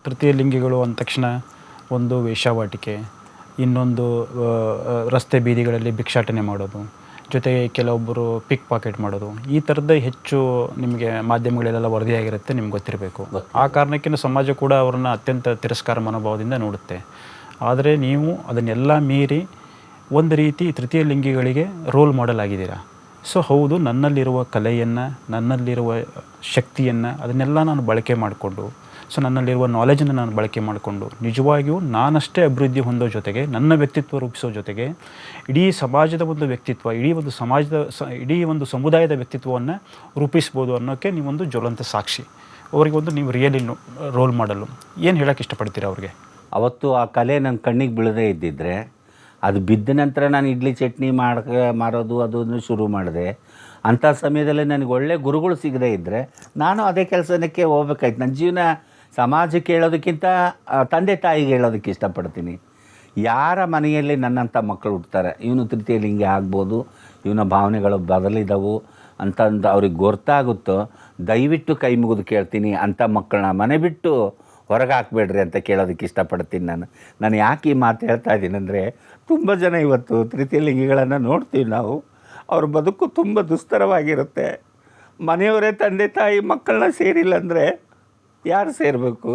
ತೃತೀಯ ಲಿಂಗಿಗಳು ಅಂದ ತಕ್ಷಣ ಒಂದು ವೇಶ್ಯಾವಾಟಿಕೆ, ಇನ್ನೊಂದು ರಸ್ತೆ ಬೀದಿಗಳಲ್ಲಿ ಭಿಕ್ಷಾಟನೆ ಮಾಡೋದು, ಜೊತೆಗೆ ಕೆಲವೊಬ್ಬರು ಪಿಕ್ ಪಾಕೆಟ್ ಮಾಡೋದು, ಈ ಥರದ್ದೇ ಹೆಚ್ಚು ನಿಮಗೆ ಮಾಧ್ಯಮಗಳಲ್ಲೆಲ್ಲ ವರದಿಯಾಗಿರುತ್ತೆ, ನಿಮ್ಗೆ ಗೊತ್ತಿರಬೇಕು. ಆ ಕಾರಣಕ್ಕಿಂತ ಸಮಾಜ ಕೂಡ ಅವ್ರನ್ನ ಅತ್ಯಂತ ತಿರಸ್ಕಾರ ಮನೋಭಾವದಿಂದ ನೋಡುತ್ತೆ. ಆದರೆ ನೀವು ಅದನ್ನೆಲ್ಲ ಮೀರಿ ಒಂದು ರೀತಿ ತೃತೀಯ ಲಿಂಗಿಗಳಿಗೆ ರೋಲ್ ಮಾಡೆಲ್ ಆಗಿದ್ದೀರಾ. ಸೊ ಹೌದು, ನನ್ನಲ್ಲಿರುವ ಕಲೆಯನ್ನು, ನನ್ನಲ್ಲಿರುವ ಶಕ್ತಿಯನ್ನು ಅದನ್ನೆಲ್ಲ ನಾನು ಬಳಕೆ ಮಾಡಿಕೊಂಡು, ಸೊ ನನ್ನಲ್ಲಿರುವ ನಾಲೆಜನ್ನು ನಾನು ಬಳಕೆ ಮಾಡಿಕೊಂಡು ನಿಜವಾಗಿಯೂ ನಾನಷ್ಟೇ ಅಭಿವೃದ್ಧಿ ಹೊಂದೋ ಜೊತೆಗೆ ನನ್ನ ವ್ಯಕ್ತಿತ್ವ ರೂಪಿಸೋ ಜೊತೆಗೆ ಇಡೀ ಸಮಾಜದ ಒಂದು ವ್ಯಕ್ತಿತ್ವ, ಇಡೀ ಒಂದು ಸಮುದಾಯದ ವ್ಯಕ್ತಿತ್ವವನ್ನು ರೂಪಿಸ್ಬೋದು ಅನ್ನೋಕ್ಕೆ ನೀವೊಂದು ಜ್ವಲಂತ ಸಾಕ್ಷಿ. ಅವರಿಗೆ ಒಂದು ನೀವು ರಿಯಲಿ ರೋಲ್ ಮಾಡಲು ಏನು ಹೇಳೋಕ್ಕೆ ಇಷ್ಟಪಡ್ತೀರಾ ಅವ್ರಿಗೆ? ಅವತ್ತು ಆ ಕಲೆ ನನ್ನ ಕಣ್ಣಿಗೆ ಬೀಳದೇ ಇದ್ದಿದ್ದರೆ, ಅದು ಬಿದ್ದ ನಂತರ ನಾನು ಇಡ್ಲಿ ಚಟ್ನಿ ಮಾರೋದು ಅದನ್ನು ಶುರು ಮಾಡಿದೆ. ಅಂಥ ಸಮಯದಲ್ಲಿ ನನಗೆ ಒಳ್ಳೆ ಗುರುಗಳು ಸಿಗದೇ ಇದ್ದರೆ ನಾನು ಅದೇ ಕೆಲಸಕ್ಕೆ ಹೋಗ್ಬೇಕಾಯ್ತು. ನನ್ನ ಜೀವನ ಸಮಾಜಕ್ಕೆ ಹೇಳೋದಕ್ಕಿಂತ ತಂದೆ ತಾಯಿಗೆ ಹೇಳೋದಕ್ಕೆ ಇಷ್ಟಪಡ್ತೀನಿ. ಯಾರ ಮನೆಯಲ್ಲಿ ನನ್ನಂಥ ಮಕ್ಕಳು ಹುಡ್ತಾರೆ, ಇವನು ತೃತೀಯ ಲಿಂಗಿ ಆಗ್ಬೋದು, ಇವನ ಭಾವನೆಗಳು ಬದಲಿದವು ಅಂತಂದು ಅವ್ರಿಗೆ ಗೊತ್ತಾಗುತ್ತೋ, ದಯವಿಟ್ಟು ಕೈ ಮುಗಿದು ಕೇಳ್ತೀನಿ, ಅಂಥ ಮಕ್ಕಳನ್ನ ಮನೆ ಬಿಟ್ಟು ಹೊರಗೆ ಹಾಕಬೇಡ್ರಿ ಅಂತ ಕೇಳೋದಕ್ಕೆ ಇಷ್ಟಪಡ್ತೀನಿ. ನಾನು ಯಾಕೆ ಈ ಮಾತು ಹೇಳ್ತಾ ಇದ್ದೀನಿ ಅಂದರೆ, ತುಂಬ ಜನ ಇವತ್ತು ತೃತೀಯ ಲಿಂಗಿಗಳನ್ನು ನೋಡ್ತೀವಿ ನಾವು. ಅವ್ರ ಬದುಕು ತುಂಬ ದುಸ್ತರವಾಗಿರುತ್ತೆ. ಮನೆಯವರೇ ತಂದೆ ತಾಯಿ ಮಕ್ಕಳನ್ನ ಸೇರಿಲ್ಲ ಅಂದರೆ ಯಾರು ಸೇರಬೇಕು?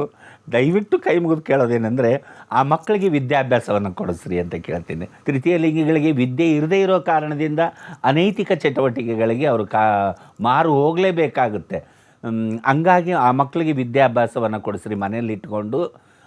ದಯವಿಟ್ಟು ಕೈ ಮುಗಿದು ಕೇಳೋದೇನೆಂದರೆ, ಆ ಮಕ್ಕಳಿಗೆ ವಿದ್ಯಾಭ್ಯಾಸವನ್ನು ಕೊಡಿಸ್ರಿ ಅಂತ ಕೇಳ್ತೀನಿ. ತೃತೀಯ ಲಿಂಗಿಗಳಿಗೆ ವಿದ್ಯೆ ಇರದೇ ಇರೋ ಕಾರಣದಿಂದ ಅನೈತಿಕ ಚಟುವಟಿಕೆಗಳಿಗೆ ಅವರು ಮಾರು ಹೋಗಲೇಬೇಕಾಗುತ್ತೆ. ಹಂಗಾಗಿ ಆ ಮಕ್ಕಳಿಗೆ ವಿದ್ಯಾಭ್ಯಾಸವನ್ನು ಕೊಡಿಸ್ರಿ ಮನೆಯಲ್ಲಿ ಇಟ್ಕೊಂಡು.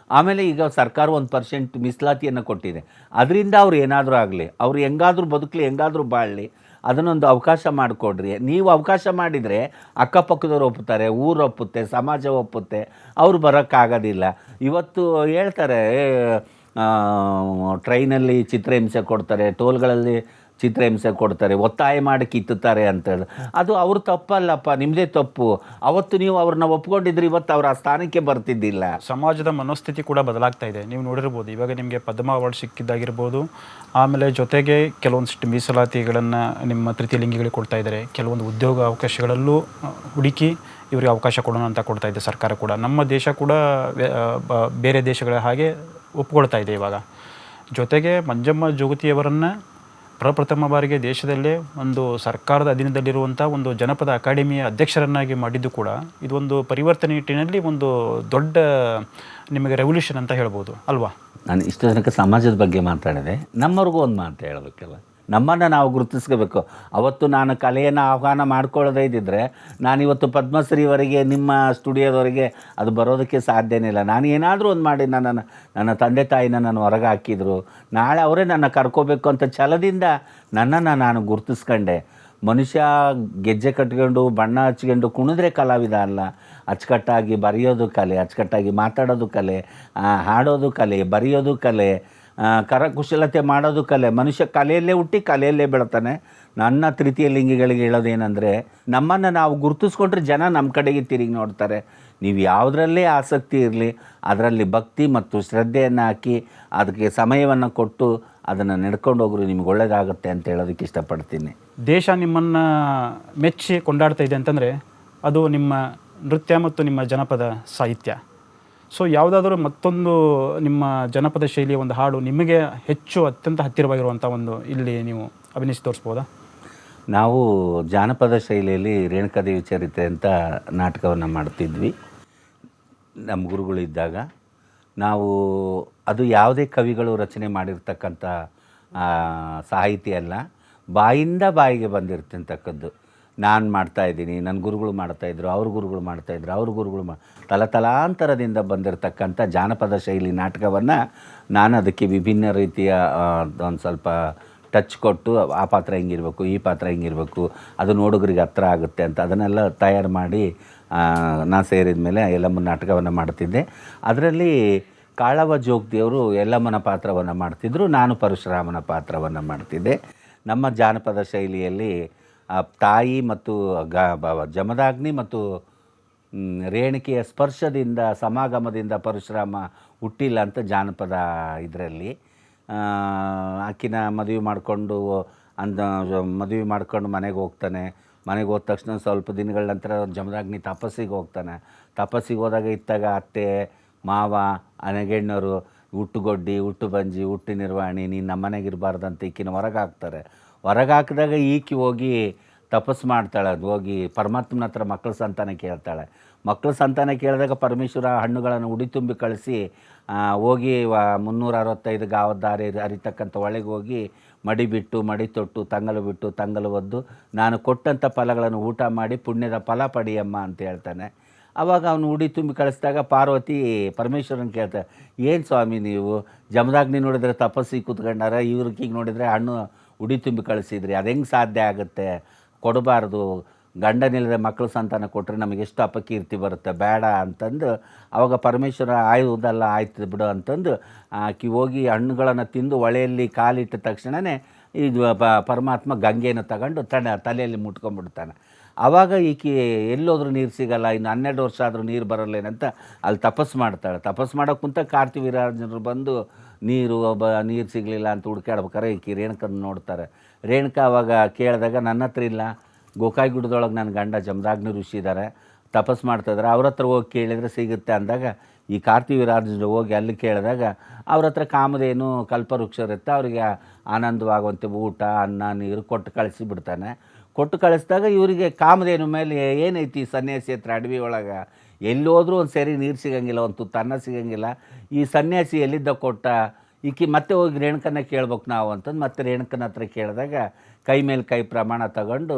ಆಮೇಲೆ ಈಗ ಸರ್ಕಾರ 1% ಮೀಸಲಾತಿಯನ್ನು ಕೊಟ್ಟಿದೆ. ಅದರಿಂದ ಅವ್ರು ಏನಾದರೂ ಆಗಲಿ, ಅವ್ರು ಹೆಂಗಾದರೂ ಬದುಕಲಿ, ಹೆಂಗಾದರೂ ಬಾಳಲಿ, ಅದನ್ನೊಂದು ಅವಕಾಶ ಮಾಡಿಕೊಡ್ರಿ. ನೀವು ಅವಕಾಶ ಮಾಡಿದರೆ ಅಕ್ಕಪಕ್ಕದವ್ರು ಒಪ್ಪುತ್ತಾರೆ, ಊರು ಒಪ್ಪುತ್ತೆ, ಸಮಾಜ ಒಪ್ಪುತ್ತೆ, ಅವ್ರು ಬರೋಕ್ಕಾಗೋದಿಲ್ಲ. ಇವತ್ತು ಹೇಳ್ತಾರೆ ಟ್ರೈನಲ್ಲಿ ಚಿತ್ರಹಿಂಸೆ ಕೊಡ್ತಾರೆ, ಟೋಲ್ಗಳಲ್ಲಿ ಚಿತ್ರಹಿಂಸೆ ಕೊಡ್ತಾರೆ, ಒತ್ತಾಯ ಮಾಡಿ ಕಿತ್ತುತ್ತಾರೆ ಅಂತೇಳಿ. ಅದು ಅವ್ರ ತಪ್ಪಲ್ಲಪ್ಪ, ನಿಮ್ಮದೇ ತಪ್ಪು. ಅವತ್ತು ನೀವು ಅವ್ರನ್ನ ಒಪ್ಕೊಂಡಿದ್ರೆ ಇವತ್ತು ಅವ್ರು ಆ ಸ್ಥಾನಕ್ಕೆ ಬರ್ತಿದ್ದಿಲ್ಲ. ಸಮಾಜದ ಮನೋಸ್ಥಿತಿ ಕೂಡ ಬದಲಾಗ್ತಾ ಇದೆ. ನೀವು ನೋಡಿರ್ಬೋದು, ಇವಾಗ ನಿಮಗೆ ಪದ್ಮ ಅವಾರ್ಡ್ ಸಿಕ್ಕಿದ್ದಾಗಿರ್ಬೋದು, ಆಮೇಲೆ ಜೊತೆಗೆ ಕೆಲವೊಂದಿಷ್ಟು ಮೀಸಲಾತಿಗಳನ್ನು ನಿಮ್ಮ ತೃತೀಯ ಲಿಂಗಿಗಳಿಗೆ ಕೊಡ್ತಾ ಇದ್ದಾರೆ. ಕೆಲವೊಂದು ಉದ್ಯೋಗ ಅವಕಾಶಗಳಲ್ಲೂ ಹುಡುಕಿ ಇವರಿಗೆ ಅವಕಾಶ ಕೊಡೋಣ ಅಂತ ಕೊಡ್ತಾ ಇದೆ ಸರ್ಕಾರ ಕೂಡ. ನಮ್ಮ ದೇಶ ಕೂಡ ಬೇರೆ ದೇಶಗಳ ಹಾಗೆ ಒಪ್ಕೊಳ್ತಾ ಇದೆ ಇವಾಗ. ಜೊತೆಗೆ ಮಂಜಮ್ಮ ಜೋಗತಿಯವರನ್ನು ಪ್ರಪ್ರಥಮ ಬಾರಿಗೆ ದೇಶದಲ್ಲೇ ಒಂದು ಸರ್ಕಾರದ ಅಧೀನದಲ್ಲಿರುವಂಥ ಒಂದು ಜನಪದ ಅಕಾಡೆಮಿಯ ಅಧ್ಯಕ್ಷರನ್ನಾಗಿ ಮಾಡಿದ್ದು ಕೂಡ ಇದೊಂದು ಪರಿವರ್ತನೆ ನಿಟ್ಟಿನಲ್ಲಿ ಒಂದು ದೊಡ್ಡ ನಿಮಗೆ ರೆವಲ್ಯೂಷನ್ ಅಂತ ಹೇಳ್ಬೋದು ಅಲ್ವಾ? ನಾನು ಇಷ್ಟು ಜನಕ್ಕೆ ಸಮಾಜದ ಬಗ್ಗೆ ಮಾತಾಡಿದೆ. ನಮ್ಮವ್ರಿಗೂ ಒಂದು ಮಾತು ಹೇಳಬೇಕಲ್ಲ, ನಮ್ಮನ್ನು ನಾವು ಗುರುತಿಸ್ಕೋಬೇಕು. ಅವತ್ತು ನಾನು ಕಲೆಯನ್ನು ಆಹ್ವಾನ ಮಾಡ್ಕೊಳ್ಳೋದೇ ಇದ್ದಿದ್ದರೆ ನಾನಿವತ್ತು ಪದ್ಮಶ್ರೀವರೆಗೆ ನಿಮ್ಮ ಸ್ಟುಡಿಯೋದವರೆಗೆ ಅದು ಬರೋದಕ್ಕೆ ಸಾಧ್ಯನೇ ಇಲ್ಲ. ನಾನು ಏನಾದರೂ ಒಂದು ಮಾಡಿ ನನ್ನ ತಂದೆ ತಾಯಿನ ನಾನು ಹೊರಗೆ ಹಾಕಿದ್ರು, ನಾಳೆ ಅವರೇ ನನ್ನ ಕರ್ಕೋಬೇಕು ಅಂತ ಛಲದಿಂದ ನನ್ನನ್ನು ನಾನು ಗುರುತಿಸ್ಕೊಂಡೆ. ಮನುಷ್ಯ ಗೆಜ್ಜೆ ಕಟ್ಕೊಂಡು ಬಣ್ಣ ಹಚ್ಕೊಂಡು ಕುಣಿದ್ರೆ ಕಲಾವಿದ ಅಲ್ಲ. ಅಚ್ಚುಕಟ್ಟಾಗಿ ಬರೆಯೋದು ಕಲೆ, ಅಚ್ಚುಕಟ್ಟಾಗಿ ಮಾತಾಡೋದು ಕಲೆ, ಹಾಡೋದು ಕಲೆ, ಬರೆಯೋದು ಕಲೆ, ಕರಕುಶಲತೆ ಮಾಡೋದು ಕಲೆ. ಮನುಷ್ಯ ಕಲೆಯಲ್ಲೇ ಹುಟ್ಟಿ ಕಲೆಯಲ್ಲೇ ಬೆಳ್ತಾನೆ. ನನ್ನ ತೃತೀಯ ಲಿಂಗಿಗಳಿಗೆ ಹೇಳೋದೇನೆಂದರೆ, ನಮ್ಮನ್ನು ನಾವು ಗುರುತಿಸ್ಕೊಂಡ್ರೆ ಜನ ನಮ್ಮ ಕಡೆಗೆ ತಿರುಗಿ ನೋಡ್ತಾರೆ. ನೀವು ಯಾವುದರಲ್ಲೇ ಆಸಕ್ತಿ ಇರಲಿ, ಅದರಲ್ಲಿ ಭಕ್ತಿ ಮತ್ತು ಶ್ರದ್ಧೆಯನ್ನು ಹಾಕಿ ಅದಕ್ಕೆ ಸಮಯವನ್ನು ಕೊಟ್ಟು ಅದನ್ನು ನಡ್ಕೊಂಡು ಹೋಗ್ರಿ, ನಿಮ್ಗೆ ಒಳ್ಳೆಯದಾಗುತ್ತೆ ಅಂತ ಹೇಳೋದಕ್ಕೆ ಇಷ್ಟಪಡ್ತೀನಿ. ದೇಶ ನಿಮ್ಮನ್ನು ಮೆಚ್ಚಿ ಕೊಂಡಾಡ್ತಾ ಇದೆ ಅಂತಂದರೆ ಅದು ನಿಮ್ಮ ನೃತ್ಯ ಮತ್ತು ನಿಮ್ಮ ಜನಪದ ಸಾಹಿತ್ಯ. ಸೊ ಯಾವುದಾದ್ರೂ ಮತ್ತೊಂದು ನಿಮ್ಮ ಜನಪದ ಶೈಲಿಯ ಒಂದು ಹಾಡು ನಿಮಗೆ ಹೆಚ್ಚು ಅತ್ಯಂತ ಹತ್ತಿರವಾಗಿರುವಂಥ ಒಂದು ಇಲ್ಲಿ ನೀವು ಅಭಿನಯಿಸಿ ತೋರಿಸ್ಬೋದಾ? ನಾವು ಜಾನಪದ ಶೈಲಿಯಲ್ಲಿ ರೇಣುಕಾದೇವಿ ಚರಿತ್ರೆ ಅಂತ ನಾಟಕವನ್ನು ಮಾಡ್ತಿದ್ವಿ ನಮ್ಮ ಗುರುಗಳಿದ್ದಾಗ. ನಾವು ಅದು ಯಾವುದೇ ಕವಿಗಳು ರಚನೆ ಮಾಡಿರ್ತಕ್ಕಂಥ ಸಾಹಿತ್ಯ ಅಲ್ಲ, ಬಾಯಿಂದ ಬಾಯಿಗೆ ಬಂದಿರ್ತಕ್ಕಂಥದ್ದು. ನಾನು ಮಾಡ್ತಾಯಿದ್ದೀನಿ, ನನ್ನ ಗುರುಗಳು ಮಾಡ್ತಾಯಿದ್ರು, ಅವ್ರ ಗುರುಗಳು ಮಾಡ್ತಾಯಿದ್ರು, ಅವ್ರ ಗುರುಗಳು ತಲಾಂತರದಿಂದ ಬಂದಿರತಕ್ಕಂಥ ಜಾನಪದ ಶೈಲಿ ನಾಟಕವನ್ನು ನಾನು ಅದಕ್ಕೆ ವಿಭಿನ್ನ ರೀತಿಯ ಒಂದು ಸ್ವಲ್ಪ ಟಚ್ ಕೊಟ್ಟು, ಆ ಪಾತ್ರ ಹಿಂಗಿರಬೇಕು, ಈ ಪಾತ್ರ ಹಿಂಗಿರಬೇಕು, ಅದು ನೋಡುಗರಿಗೆ ಹತ್ರ ಆಗುತ್ತೆ ಅಂತ ಅದನ್ನೆಲ್ಲ ತಯಾರು ಮಾಡಿ ನಾನು ಸೇರಿದ ಮೇಲೆ ಯಲ್ಲಮ್ಮನ ನಾಟಕವನ್ನು ಮಾಡ್ತಿದ್ದೆ. ಅದರಲ್ಲಿ ಕಾಳವ ಜೋಗತಿಯವರು ಯಲ್ಲಮ್ಮನ ಪಾತ್ರವನ್ನು ಮಾಡ್ತಿದ್ದರು, ನಾನು ಪರಶುರಾಮನ ಪಾತ್ರವನ್ನು ಮಾಡ್ತಿದ್ದೆ. ನಮ್ಮ ಜಾನಪದ ಶೈಲಿಯಲ್ಲಿ ತಾಯಿ ಮತ್ತು ಜಮದಾಗ್ನಿ ಮತ್ತು ರೇಣಿಕೆಯ ಸ್ಪರ್ಶದಿಂದ ಸಮಾಗಮದಿಂದ ಪರಶುರಾಮ ಹುಟ್ಟಿಲ್ಲ ಅಂತ ಜಾನಪದ ಇದರಲ್ಲಿ. ಆಕಿನ ಮದುವೆ ಮಾಡಿಕೊಂಡು ಮದುವೆ ಮಾಡ್ಕೊಂಡು ಮನೆಗೆ ಹೋಗ್ತಾನೆ. ಮನೆಗೆ ಹೋದ ತಕ್ಷಣ ಸ್ವಲ್ಪ ದಿನಗಳ ನಂತರ ಜಮದಾಗ್ನಿ ತಪಸ್ಸಿಗೆ ಹೋಗ್ತಾನೆ. ತಪಸ್ಸಿಗೆ ಹೋದಾಗ ಇತ್ತಾಗ ಅತ್ತೆ ಮಾವ ಅನಗೆಣ್ಣವರು ಹುಟ್ಟುಗೊಡ್ಡಿ ಹುಟ್ಟು ಬಂಜಿ ಹುಟ್ಟು ನಿರ್ವಹಣೆ ನೀನು ನಮ್ಮ ಮನೆಗೆ ಇರಬಾರ್ದಂತ ಈಕಿನ ಹೊರಗೆ ಹಾಕ್ತಾರೆ. ಹೊರಗೆ ಹಾಕಿದಾಗ ಈಕಿ ಹೋಗಿ ತಪಸ್ಸು ಮಾಡ್ತಾಳೆ. ಅದು ಹೋಗಿ ಪರಮಾತ್ಮನ ಹತ್ರ ಮಕ್ಕಳ ಸಂತಾನ ಕೇಳ್ತಾಳೆ. ಮಕ್ಕಳ ಸಂತಾನ ಕೇಳಿದಾಗ ಪರಮೇಶ್ವರ ಹಣ್ಣುಗಳನ್ನು ಉಡಿ ತುಂಬಿ ಕಳಿಸಿ ಹೋಗಿ 365 ಗಾವದ ದಾರಿ ಹರಿತಕ್ಕಂಥ ಒಳಗೆ ಹೋಗಿ ಮಡಿ ಬಿಟ್ಟು ಮಡಿ ತೊಟ್ಟು ತಂಗಲು ಬಿಟ್ಟು ತಂಗಲು ಒದ್ದು ನಾನು ಕೊಟ್ಟಂಥ ಫಲಗಳನ್ನು ಊಟ ಮಾಡಿ ಪುಣ್ಯದ ಫಲ ಪಡಿಯಮ್ಮ ಅಂತ ಹೇಳ್ತಾನೆ. ಆವಾಗ ಅವನು ಉಡಿ ತುಂಬಿ ಕಳಿಸಿದಾಗ ಪಾರ್ವತಿ ಪರಮೇಶ್ವರನ ಕೇಳ್ತಾರೆ, ಏನು ಸ್ವಾಮಿ ನೀವು ಜಮದಾಗ್ನಿ ನೋಡಿದರೆ ತಪಸ್ಸಿಗೆ ಕೂತ್ಕೊಂಡಾರ, ಇವ್ರಿಗೆ ನೋಡಿದರೆ ಹಣ್ಣು ಉಡಿ ತುಂಬಿ ಕಳಿಸಿದ್ರಿ, ಅದು ಹೆಂಗೆ ಸಾಧ್ಯ ಆಗುತ್ತೆ, ಕೊಡಬಾರ್ದು, ಗಂಡನಿಲ್ಲದೆ ಮಕ್ಕಳು ಸಂತಾನ ಕೊಟ್ಟರೆ ನಮಗೆ ಎಷ್ಟು ಅಪಕೀರ್ತಿ ಬರುತ್ತೆ, ಬೇಡ ಅಂತಂದು ಆವಾಗ ಪರಮೇಶ್ವರ ಆಯುವುದಲ್ಲ ಆಯ್ತು ಬಿಡು ಅಂತಂದು ಆಕಿ ಹೋಗಿ ಹಣ್ಣುಗಳನ್ನು ತಿಂದು ಹೊಳೆಯಲ್ಲಿ ಕಾಲಿಟ್ಟ ತಕ್ಷಣವೇ ಇದು ಪರಮಾತ್ಮ ಗಂಗೆಯನ್ನು ತಗೊಂಡು ತಲೆಯಲ್ಲಿ ಮುಟ್ಕೊಂಡ್ಬಿಡ್ತಾನೆ. ಆವಾಗ ಈಕಿ ಎಲ್ಲೋದ್ರೂ ನೀರು ಸಿಗಲ್ಲ, ಇನ್ನು 12 ವರ್ಷ ಆದರೂ ನೀರು ಬರಲ್ಲೇನಂತ ಅಲ್ಲಿ ತಪಸ್ಸು ಮಾಡ್ತಾಳೆ. ತಪಸ್ಸು ಮಾಡೋಕೆ ಕುಂತ ಕಾರ್ತಿವೀರ್ಯಾರ್ಜುನರು ಬಂದು ನೀರು ಸಿಗಲಿಲ್ಲ ಅಂತ ಹುಡ್ಕಾಡ್ಬೇಕಾರೆ ಈಕಿ ರೇಣುಕನ ನೋಡ್ತಾರೆ. ರೇಣುಕ ಆವಾಗ ಕೇಳಿದಾಗ ನನ್ನ ಹತ್ರ ಇಲ್ಲ, ಗೋಕಾಯಿ ಗುಡ್ಡದೊಳಗೆ ನನ್ನ ಗಂಡ ಜಮದಾಗ್ನಿ ಋಷಿ ಇದ್ದಾರೆ, ತಪಸ್ಸು ಮಾಡ್ತಾಯಿದ್ದಾರೆ, ಅವ್ರ ಹತ್ರ ಹೋಗಿ ಕೇಳಿದರೆ ಸಿಗುತ್ತೆ ಅಂದಾಗ ಈ ಕಾರ್ತಿವೀರ್ಯಾರ್ಜುನರು ಹೋಗಿ ಅಲ್ಲಿ ಕೇಳಿದಾಗ ಅವ್ರ ಹತ್ರ ಕಾಮಧೇನು ಕಲ್ಪವೃಕ್ಷ ಇರುತ್ತೆ, ಅವರಿಗೆ ಆನಂದವಾಗುವಂತೆ ಊಟ ಅನ್ನ ನೀರು ಕೊಟ್ಟು ಕಳಿಸಿ ಬಿಡ್ತಾನೆ. ಕೊಟ್ಟು ಕಳಿಸಿದಾಗ ಇವರಿಗೆ ಕಾಮಧೇನು ಮೇಲೆ ಏನೈತಿ ಸನ್ಯಾಸಿ ಹತ್ರ ಅಡವಿ ಒಳಗೆ ಎಲ್ಲೋದ್ರೂ ಒಂದು ಸರಿ ನೀರು ಸಿಗೋಂಗಿಲ್ಲ, ಒಂದು ತುತ್ತು ಅನ್ನ ಸಿಗೋಂಗಿಲ್ಲ, ಈ ಸನ್ಯಾಸಿ ಎಲ್ಲಿದ್ದ ಕೊಟ್ಟ, ಈಕಿ ಮತ್ತೆ ಹೋಗಿ ರೇಣುಕನ್ನ ಕೇಳ್ಬೇಕು ನಾವು ಅಂತಂದು ಮತ್ತೆ ರೇಣುಕನ ಹತ್ರ ಕೇಳಿದಾಗ ಕೈ ಮೇಲೆ ಕೈ ಪ್ರಮಾಣ ತಗೊಂಡು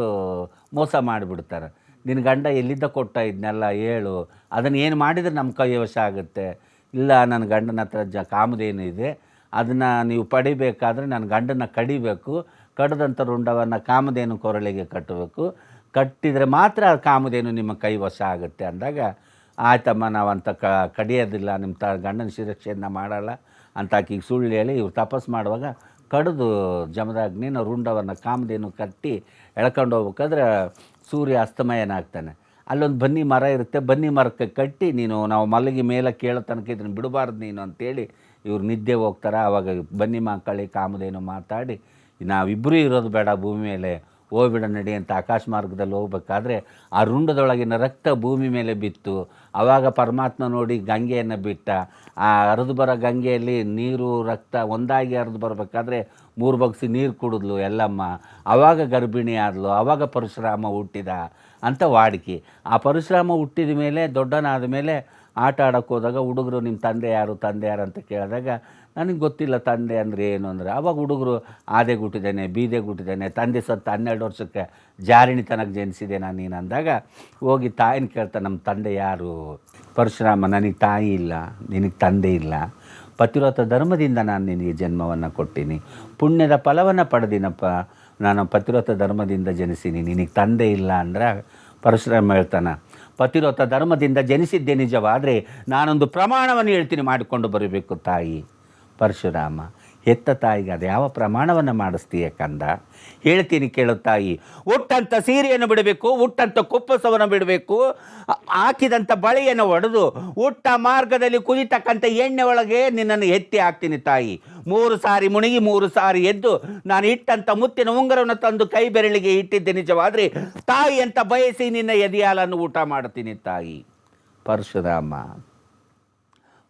ಮೋಸ ಮಾಡಿಬಿಡ್ತಾರೆ. ನಿನ್ನ ಗಂಡ ಎಲ್ಲಿದ್ದ ಕೊಟ್ಟ ಇದನ್ನೆಲ್ಲ ಹೇಳು, ಅದನ್ನು ಏನು ಮಾಡಿದರೆ ನಮ್ಮ ಕೈ ವಶ ಆಗುತ್ತೆ. ಇಲ್ಲ, ನನ್ನ ಗಂಡನ ಹತ್ರ ಕಾಮಧೇನು ಇದೆ, ಅದನ್ನು ನೀವು ಪಡಿಬೇಕಾದ್ರೆ ನನ್ನ ಗಂಡನ ಕಡಿಬೇಕು, ಕಡ್ದಂಥ ರುಂಡವನ್ನು ಕಾಮಧೇನು ಕೊರಳಿಗೆ ಕಟ್ಟಬೇಕು, ಕಟ್ಟಿದರೆ ಮಾತ್ರ ಕಾಮಧೇನು ನಿಮ್ಮ ಕೈ ವಶ ಆಗುತ್ತೆ ಅಂದಾಗ ಆಯ್ತಮ್ಮ ನಾವಂತ ಕಡಿಯೋದಿಲ್ಲ, ನಿಮ್ಮ ಗಂಡನ ಶಿರಕ್ಷೆಯನ್ನು ಮಾಡಲ್ಲ ಅಂತ ಆಕಿಗೆ ಸುಳ್ಳು ಹೇಳಿ ಇವ್ರು ತಪಸ್ಸು ಮಾಡುವಾಗ ಕಡಿದು ಜಮದಾಗ್ನಿನ ರುಂಡವನ್ನು ಕಾಮಧೇನು ಕಟ್ಟಿ ಎಳ್ಕೊಂಡು ಹೋಗ್ಬೇಕಾದ್ರೆ ಸೂರ್ಯ ಅಸ್ತಮಯನಾಗ್ತಾನೆ. ಅಲ್ಲೊಂದು ಬನ್ನಿ ಮರ ಇರುತ್ತೆ, ಬನ್ನಿ ಮರಕ್ಕೆ ಕಟ್ಟಿ ನಾವು ಮಲಗಿ ಮೇಲೆ ಕೇಳೋ ತನಕ ಇದನ್ನು ಬಿಡಬಾರ್ದು ನೀನು ಅಂತೇಳಿ ಇವ್ರು ನಿದ್ದೆ ಹೋಗ್ತಾರೆ. ಆವಾಗ ಬನ್ನಿ ಮಕ್ಕಳಿ ಕಾಮಧೇನು ಮಾತಾಡಿ ನಾವಿಬ್ಬರೂ ಇರೋದು ಬೇಡ ಭೂಮಿ ಮೇಲೆ, ಹೋಗ್ಬಿಡ ನಡಿ ಅಂತ ಆಕಾಶ ಮಾರ್ಗದಲ್ಲಿ ಹೋಗ್ಬೇಕಾದ್ರೆ ಆ ರುಂಡದೊಳಗಿನ ರಕ್ತ ಭೂಮಿ ಮೇಲೆ ಬಿತ್ತು. ಆವಾಗ ಪರಮಾತ್ಮ ನೋಡಿ ಗಂಗೆಯನ್ನು ಬಿಟ್ಟ. ಆ ಹರಿದು ಬರೋ ಗಂಗೆಯಲ್ಲಿ ನೀರು ರಕ್ತ ಒಂದಾಗಿ ಹರಿದು ಬರಬೇಕಾದ್ರೆ 3 ಬಗ್ಸಿ ನೀರು ಕುಡಿದ್ಲು ಎಲ್ಲಮ್ಮ. ಆವಾಗ ಗರ್ಭಿಣಿ ಆದಳು, ಆವಾಗ ಪರಶುರಾಮ ಹುಟ್ಟಿದ ಅಂತ ವಾಡಿಕೆ. ಆ ಪರಶುರಾಮ ಹುಟ್ಟಿದ ಮೇಲೆ ದೊಡ್ಡನಾದ ಮೇಲೆ ಆಟ ಆಡೋಕ್ಕೆ ಹೋದಾಗ ಹುಡುಗರು ನಿಮ್ಮ ತಂದೆ ಯಾರು ಅಂತ ಕೇಳಿದಾಗ ನನಗೆ ಗೊತ್ತಿಲ್ಲ ತಂದೆ ಅಂದರೆ ಏನು ಅಂದರೆ, ಆವಾಗ ಹುಡುಗರು ಆದೆ ಹುಟ್ಟಿದ್ದಾನೆ, ಬೀದೆ ಹುಟ್ಟಿದ್ದಾನೆ, ತಂದೆ ಸತ್ತು 12 ವರ್ಷಕ್ಕೆ ಜಾರಿಣಿ ತನಕ ಜನಿಸಿದೆ ನಾನು ನೀನು ಅಂದಾಗ ಹೋಗಿ ತಾಯಿನ ಕೇಳ್ತಾನೆ, ನಮ್ಮ ತಂದೆ ಯಾರು? ಪರಶುರಾಮ, ನನಗೆ ತಾಯಿ ಇಲ್ಲ, ನಿನಗೆ ತಂದೆ ಇಲ್ಲ, ಪತಿವ್ರತ ಧರ್ಮದಿಂದ ನಾನು ನಿನಗೆ ಜನ್ಮವನ್ನು ಕೊಟ್ಟೀನಿ, ಪುಣ್ಯದ ಫಲವನ್ನು ಪಡೆದಿನಪ್ಪ, ನಾನು ಪತಿವ್ರತ ಧರ್ಮದಿಂದ ಜನಿಸೀನಿ, ನಿನಗೆ ತಂದೆ ಇಲ್ಲ ಅಂದ್ರೆ ಪರಶುರಾಮ ಹೇಳ್ತಾನೆ, ಪತಿವ್ರತ ಧರ್ಮದಿಂದ ಜನಿಸಿದ್ದೆ ನಿಜವಾದರೆ ನಾನೊಂದು ಪ್ರಮಾಣವನ್ನು ಹೇಳ್ತೀನಿ, ಮಾಡಿಕೊಂಡು ಬರಬೇಕು ತಾಯಿ. ಪರಶುರಾಮ, ಹೆತ್ತ ತಾಯಿಗೆ ಅದು ಯಾವ ಪ್ರಮಾಣವನ್ನು ಮಾಡಿಸ್ತೀಯ ಕಂದ? ಹೇಳ್ತೀನಿ ಕೇಳು ತಾಯಿ. ಹುಟ್ಟಂಥ ಸೀರೆಯನ್ನು ಬಿಡಬೇಕು, ಹುಟ್ಟಂಥ ಕುಪ್ಪಸವನ್ನು ಬಿಡಬೇಕು, ಹಾಕಿದಂಥ ಬಳೆಯನ್ನು ಒಡೆದು ಹುಟ್ಟ ಮಾರ್ಗದಲ್ಲಿ ಕುದಿತಕ್ಕಂಥ ಎಣ್ಣೆ ಒಳಗೆ ನಿನ್ನನ್ನು ಎತ್ತಿ ಹಾಕ್ತೀನಿ ತಾಯಿ. 3 ಸಾರಿ ಮುಳುಗಿ 3 ಸಾರಿ ಎದ್ದು ನಾನು ಇಟ್ಟಂಥ ಮುತ್ತಿನ ಉಂಗುರವನ್ನು ತಂದು ಕೈ ಬೆರಳಿಗೆ ಇಟ್ಟಿದ್ದೆ ನಿಜವಾದರೆ ತಾಯಿ ಅಂತ ಬಯಸಿ ನಿನ್ನ ಎದೆಯಾಲನ್ನು ಊಟ ಮಾಡ್ತೀನಿ ತಾಯಿ. ಪರಶುರಾಮ,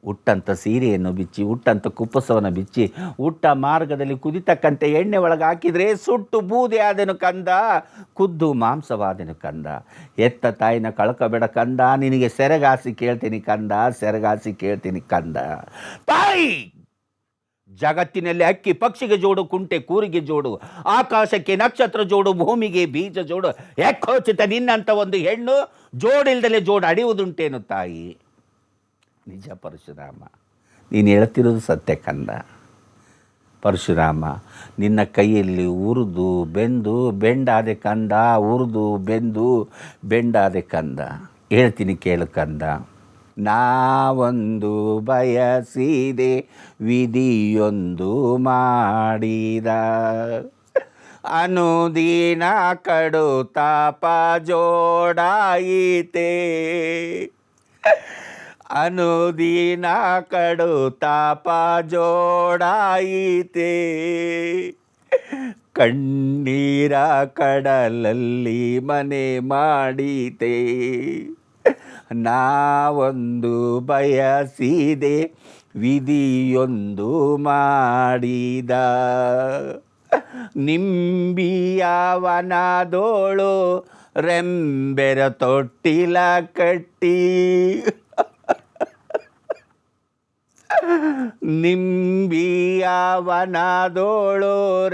ಹುಟ್ಟಂಥ ಸೀರೆಯನ್ನು ಬಿಚ್ಚಿ, ಹುಟ್ಟಂಥ ಕುಪ್ಪಸವನ್ನು ಬಿಚ್ಚಿ, ಹುಟ್ಟ ಮಾರ್ಗದಲ್ಲಿ ಕುದಿತಕ್ಕಂಥ ಎಣ್ಣೆ ಒಳಗೆ ಹಾಕಿದರೆ ಸುಟ್ಟು ಬೂದೆ ಆದೆನು ಕಂದ, ಕುದ್ದು ಮಾಂಸವಾದೆನು ಕಂದ. ಎತ್ತ ತಾಯಿನ ಕಳ್ಕೊಬೇಡ ಕಂದ, ನಿನಗೆ ಸೆರಗಾಸಿ ಕೇಳ್ತೀನಿ ಕಂದ, ಸೆರಗಾಸಿ ಕೇಳ್ತೀನಿ ಕಂದ. ತಾಯಿ, ಜಗತ್ತಿನಲ್ಲಿ ಅಕ್ಕಿ ಪಕ್ಷಿಗೆ ಜೋಡು, ಕುಂಟೆ ಕೂರಿಗೆ ಜೋಡು, ಆಕಾಶಕ್ಕೆ ನಕ್ಷತ್ರ ಜೋಡು, ಭೂಮಿಗೆ ಬೀಜ ಜೋಡು, ಯಾಕೋಚಿತ ನಿನ್ನಂಥ ಒಂದು ಹೆಣ್ಣು ಜೋಡಿಲ್ದಲೇ ಜೋಡು ಅಡಿಯುವುದುಂಟೇನು ತಾಯಿ? ನಿಜ ಪರಶುರಾಮ, ನೀನು ಹೇಳ್ತಿರೋದು ಸತ್ಯ ಕಂದ. ಪರಶುರಾಮ, ನಿನ್ನ ಕೈಯಲ್ಲಿ ಉರಿದು ಬೆಂದು ಬೆಂಡಾದೆ ಕಂದ, ಉರಿದು ಬೆಂದು ಬೆಂಡಾದೆ ಕಂದ. ಹೇಳ್ತೀನಿ ಕೇಳು ಕಂದ. ನಾವೊಂದು ಬಯಸಿದೆ ವಿಧಿಯೊಂದು ಮಾಡಿದ, ಅನುದಿನ ಕಡು ತಾಪ ಜೋಡಾಯಿತೆ, ಅನುದಿನ ಕಡು ತಾಪ ಜೋಡಾಯಿತೆ, ಕಣ್ಣೀರ ಕಡಲಲ್ಲಿ ಮನೆ ಮಾಡೀತೆ, ನಾವೊಂದು ಬಯಸಿದೆ ವಿಧಿಯೊಂದು ಮಾಡಿದ, ನಿಂಬಿಯವನದೋಳು ರೆಂಬೆರ ತೊಟ್ಟಿಲ ಕಟ್ಟಿ, ನಿಂಬಿಯವನದೋಳು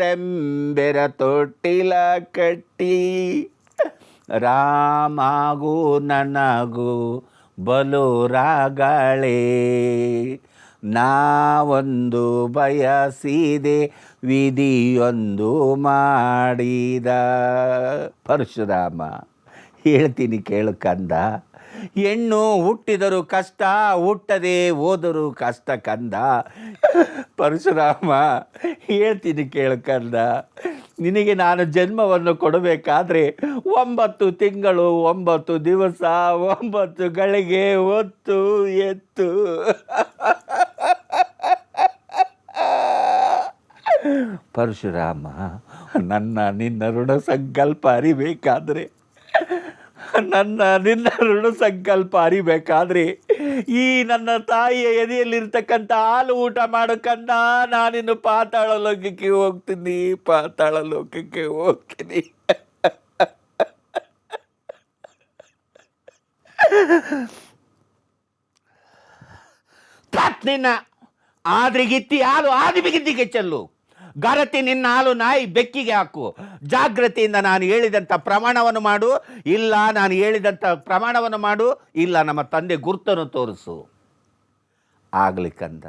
ರೆಂಬೆರ ತೊಟ್ಟಿಲ ಕಟ್ಟಿ, ರಾಮಾಗೂ ನನಗೂ ಬಲು ರಾಗಳೇ, ನಾವೊಂದು ಬಯಸಿದೆ ವಿಧಿಯೊಂದು ಮಾಡಿದ. ಪರಶುರಾಮ, ಹೇಳ್ತೀನಿ ಕೇಳು ಕಂದ, ಹೆಣ್ಣು ಹುಟ್ಟಿದರೂ ಕಷ್ಟ, ಹುಟ್ಟದೆ ಹೋದರೂ ಕಷ್ಟ ಕಂದ. ಪರಶುರಾಮ, ಹೇಳ್ತೀನಿ ಕೇಳು ಕಂದ, ನಿನಗೆ ನಾನು ಜನ್ಮವನ್ನು ಕೊಡಬೇಕಾದ್ರೆ 9 ತಿಂಗಳು 9 ದಿವಸ 9 ಗಳಿಗೆ ಹೊತ್ತು ಎತ್ತು. ಪರಶುರಾಮ, ನಿನ್ನ ಋಣ ಸಂಕಲ್ಪ ಅರಿಬೇಕಾದ್ರೆ ಈ ನನ್ನ ತಾಯಿಯ ಎದೆಯಲ್ಲಿರ್ತಕ್ಕಂಥ ಹಾಲು ಊಟ ಮಾಡಕ್ಕಂದ ನಾನಿನ್ನು ಪಾತಾಳ ಲೋಕಕ್ಕೆ ಹೋಗ್ತೀನಿ. ನಿನ್ನ ಆದ್ರಿಗಿತ್ತಿ ಹಾಲು ಆದಿಬಿಗಿದ್ದಿಗೆ ಚೆಲ್ಲು, ಗರತಿ ನಿನ್ನ ಹಾಲು ನಾಯಿ ಬೆಕ್ಕಿಗೆ ಹಾಕು. ಜಾಗ್ರತೆಯಿಂದ ನಾನು ಹೇಳಿದಂಥ ಪ್ರಮಾಣವನ್ನು ಮಾಡು, ಇಲ್ಲ ನಾನು ಹೇಳಿದಂಥ ಪ್ರಮಾಣವನ್ನು ಮಾಡು, ಇಲ್ಲ ನಮ್ಮ ತಂದೆ ಗುರ್ತನ್ನು ತೋರಿಸು. ಆಗಲಿ ಕಂದ,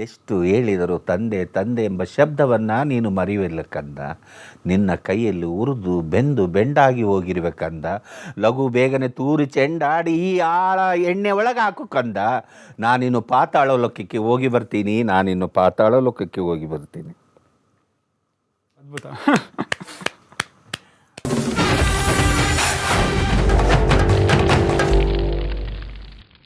ಎಷ್ಟು ಹೇಳಿದರೂ ತಂದೆ ತಂದೆ ಎಂಬ ಶಬ್ದವನ್ನು ನೀನು ಮರೆಯುವಿಲ್ಲ ಕಂದ. ನಿನ್ನ ಕೈಯಲ್ಲಿ ಉರಿದು ಬೆಂದು ಬೆಂಡಾಗಿ ಹೋಗಿರುವೆ ಕಂದ. ಲಘು ಬೇಗನೆ ತೂರಿ ಚೆಂಡಾಡಿ ಈ ಆಳ ಎಣ್ಣೆ ಒಳಗೆ ಹಾಕು ಕಂದ. ನಾನಿನ್ನು ಪಾತಾಳ ಲೋಕಕ್ಕೆ ಹೋಗಿ ಬರ್ತೀನಿ. ಅದ್ಭುತ.